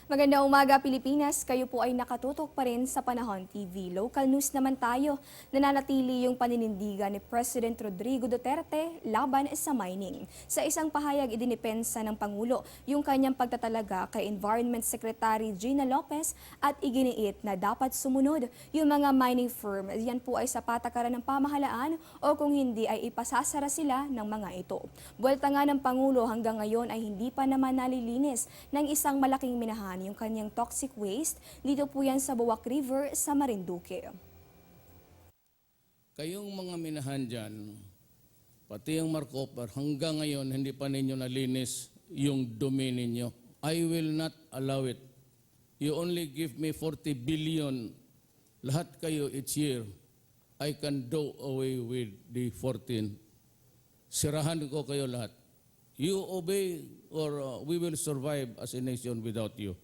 Magandang umaga Pilipinas, kayo po ay nakatutok pa rin sa Panahon TV. Local news naman tayo, nananatili yung paninindigan ni President Rodrigo Duterte laban sa mining. Sa isang pahayag, idinipensa ng Pangulo yung kanyang pagtatalaga kay Environment Secretary Gina Lopez at iginiit na dapat sumunod yung mga mining firm. Yan po ay sa patakaran ng pamahalaan o kung hindi ay ipasasara sila ng mga ito. Buwelta nga ng Pangulo hanggang ngayon ay hindi pa naman nalilinis ng isang malaking minahan yung kanyang toxic waste. Dito po yan sa Buwak River sa Marinduque. Kayong mga minahan dyan, pati yung Marcoper, hanggang ngayon hindi pa ninyo nalinis yung dumi ninyo. I will not allow it. You only give me 40 billion. Lahat kayo each year. I can do away with the 14. Sirahan ko kayo lahat. You obey or we will survive as a nation without you.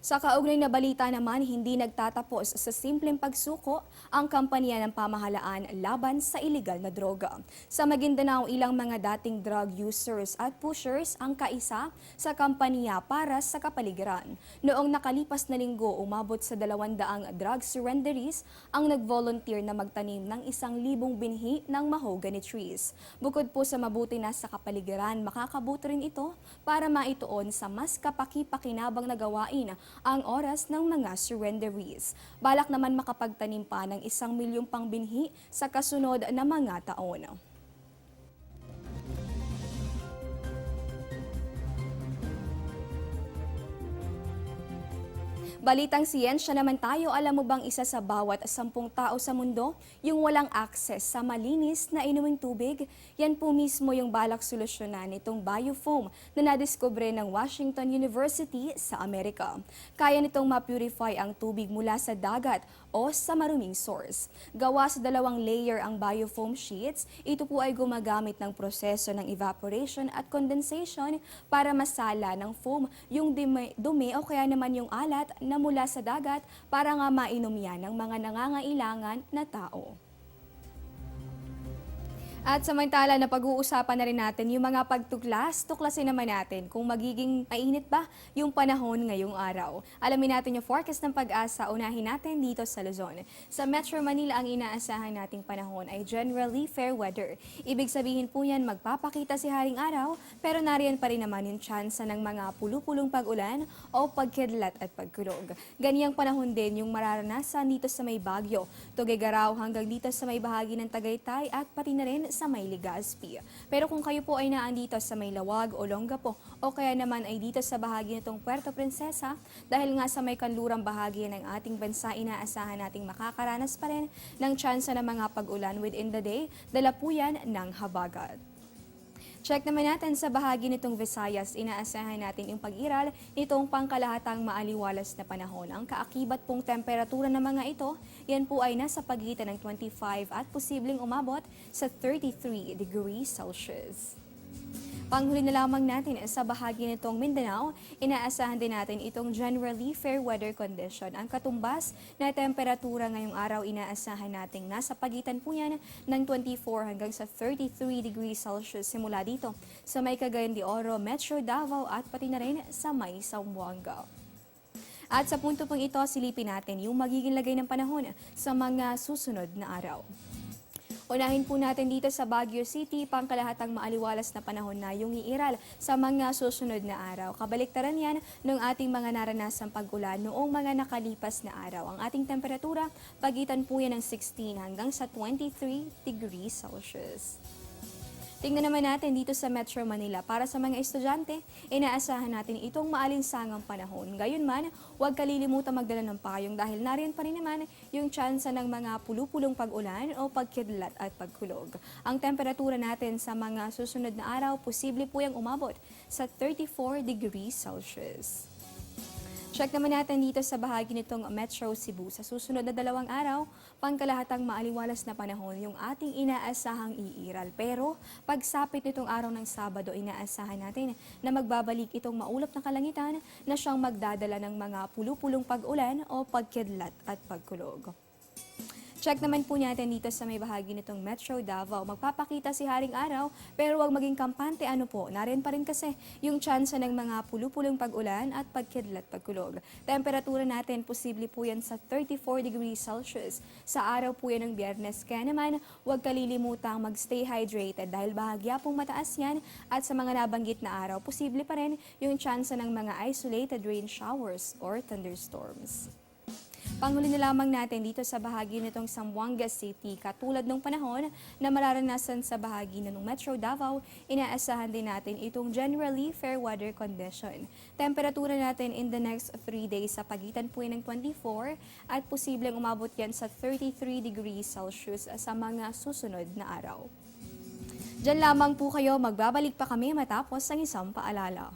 Sa kaugnay na balita naman, hindi nagtatapos sa simpleng pagsuko ang kampanya ng pamahalaan laban sa iligal na droga. Sa Maguindanao, ilang mga dating drug users at pushers ang kaisa sa kampanya para sa kapaligiran. Noong nakalipas na linggo, umabot sa 200 drug surrenderies ang nag-volunteer na magtanim ng 1,000 binhi ng mahogany trees. Bukod po sa mabuti na sa kapaligiran, makakabuti rin ito para maituon sa mas kapaki-pakinabang na gawain ang oras ng mga surrenderies. Balak naman makapagtanim pa ng 1 milyong pangbinhi sa kasunod na mga taon. Balitang siyensya naman tayo, alam mo bang isa sa bawat 10 tao sa mundo yung walang access sa malinis na inuming tubig? Yan po mismo yung balak solusyonan nitong biofoam na nadiskubre ng Washington University sa Amerika. Kaya nitong ma-purify ang tubig mula sa dagat o sa maruming source. Gawa sa 2 layer ang biofoam sheets, ito po ay gumagamit ng proseso ng evaporation at condensation para masala ng foam yung dumi o kaya naman yung alat na mula sa dagat para nga mainom yan ng mga nangangailangan na tao. At samantala na pag-uusapan na rin natin yung mga pagtuklas, tuklasin naman natin kung magiging mainit ba yung panahon ngayong araw. Alamin natin yung forecast ng Pag-asa, unahin natin dito sa Luzon. Sa Metro Manila, ang inaasahan nating panahon ay generally fair weather. Ibig sabihin po yan, magpapakita si haring araw, pero nariyan pa rin naman yung tsansa ng mga pulupulong pag-ulan o pagkidlat at pagkulog. Ganyang panahon din yung mararanasan dito sa may Baguio, Tuguegarao hanggang dito sa may bahagi ng Tagaytay at pati na rin sa may Legazpi. Pero kung kayo po ay naandito sa may Lawag o Olongapo o kaya naman ay dito sa bahagi nitong Puerto Princesa, dahil nga sa may kanlurang bahagi ng ating bansa, inaasahan nating makakaranas pa rin ng tsansa ng mga pag-ulan within the day, dala po yan ng habagat. Check naman natin sa bahagi nitong Visayas, inaasahan natin yung pag-iral nitong pangkalahatang maaliwalas na panahon. Ang kaakibat pong temperatura ng mga ito, yan po ay nasa pagitan ng 25 at posibleng umabot sa 33 degrees Celsius. Panghuli na lamang natin sa bahagi nitong Mindanao, inaasahan din natin itong generally fair weather condition. Ang katumbas na temperatura ngayong araw, inaasahan natin nasa pagitan po yan ng 24 hanggang sa 33 degrees Celsius simula dito sa may Cagayan de Oro, Metro Davao at pati na rin sa may Zamboanga. At sa punto pong ito, silipin natin yung magiging lagay ng panahon sa mga susunod na araw. Unahin po natin dito sa Baguio City, pangkalahatang maaliwalas na panahon na yung iiral sa mga susunod na araw. Kabaliktaran yan ng ating mga naranasang pag-ulan noong mga nakalipas na araw. Ang ating temperatura, pagitan po yan ng 16 hanggang sa 23 degrees Celsius. Tingnan naman natin dito sa Metro Manila. Para sa mga estudyante, inaasahan natin itong maalinsangang panahon. Gayunman, huwag kalilimutan magdala ng payong dahil nariyan pa rin naman yung tsansa ng mga pulupulong pag-ulan o pagkidlat at pagkulog. Ang temperatura natin sa mga susunod na araw, posible po yung umabot sa 34 degrees Celsius. Check naman natin dito sa bahagi nitong Metro Cebu. Sa susunod na 2 araw, pangkalahatang maaliwalas na panahon yung ating inaasahang iiral. Pero pagsapit nitong araw ng Sabado, inaasahan natin na magbabalik itong maulap na kalangitan na siyang magdadala ng mga pulupulong pag-ulan o pagkidlat at pagkulog. Check naman po natin dito sa may bahagi nitong Metro Davao. Magpapakita si Haring Araw pero huwag maging kampante. Ano po, narin pa rin kasi yung tsansa ng mga pulupulong pag-ulan at pagkidlat pagkulog. Temperatura natin, posible po yan sa 34 degrees Celsius. Sa araw po yan ng Biyernes. Kaya naman, huwag kalilimutang mag-stay hydrated dahil bahagya pong mataas yan at sa mga nabanggit na araw, posible pa rin yung tsansa ng mga isolated rain showers or thunderstorms. Panghuli na lamang natin dito sa bahagi nitong Zamboanga City. Katulad ng panahon na mararanasan sa bahagi na ng Metro Davao, inaasahan din natin itong generally fair weather condition. Temperatura natin in the next 3 days sa pagitan po yan ng 24 at posibleng umabot yan sa 33 degrees Celsius sa mga susunod na araw. Diyan lamang po kayo, magbabalik pa kami matapos ang isang paalala.